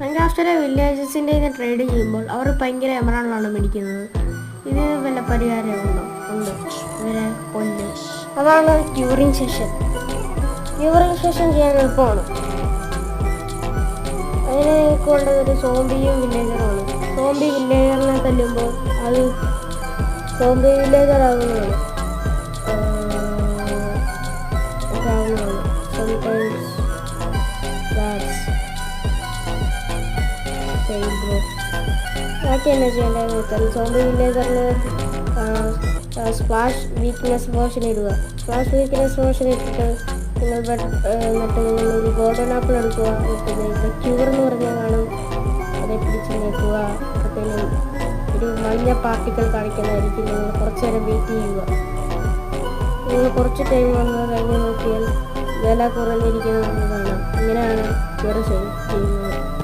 മൈൻക്രാഫ്റ്റിലെ വില്ലേജസിൻ്റെ trade ചെയ്യുമ്പോൾ അവർ ഭയങ്കര എമറാൾഡാണ് മേടിക്കുന്നത്. ഇത് വല്ല പരിഹാരമുണ്ടോ? ഉണ്ട്, ഇവരെ കൊല്ലും. അതാണ് ക്യൂറിങ് സെഷൻ. ക്യൂറിങ് സെഷൻ ചെയ്യാൻ എളുപ്പമാണ്. അതിന് കൊണ്ടതൊരു സോംബിയും വില്ലേജറുമാണ്. സോംബി വില്ലേജറിനെ തല്ലുമ്പോൾ അത് സോംബി വില്ലേജർ ആവുന്നതാണ്. ബാക്കി എന്നാ ചെയ്യേണ്ടതെന്ന് വെച്ചാൽ സോംബി വില്ലേജറിന് സ്പ്ലാഷ് വീക്ക്നെസ് പോർഷൻ ഇടുക. സ്പ്ലാഷ് വീക്ക്നെസ് പോർഷൻ ഇട്ടിട്ട് നിങ്ങൾ മറ്റേ നിങ്ങളൊരു ഗോൾഡൻ ആപ്പിൾ എടുക്കുക. എന്നിട്ട് ക്യൂർ എന്ന് പറഞ്ഞാൽ കാണും, അതേ പിടിച്ച് നിൽക്കുക. അപ്പോഴത്തേനും ഒരു മഞ്ഞ പാർട്ടിക്കിൾ കാണിക്കുന്നതായിരിക്കും. നിങ്ങൾ കുറച്ച് നേരം വെയിറ്റ് ചെയ്യുക. നിങ്ങൾ കുറച്ച് ടൈം വന്ന് കഴിഞ്ഞ് നോക്കിയാൽ വില കുറഞ്ഞിരിക്കുന്നത് കാണാം. ഇങ്ങനെയാണ് ക്യൂർ ചെയ്യുന്നത്.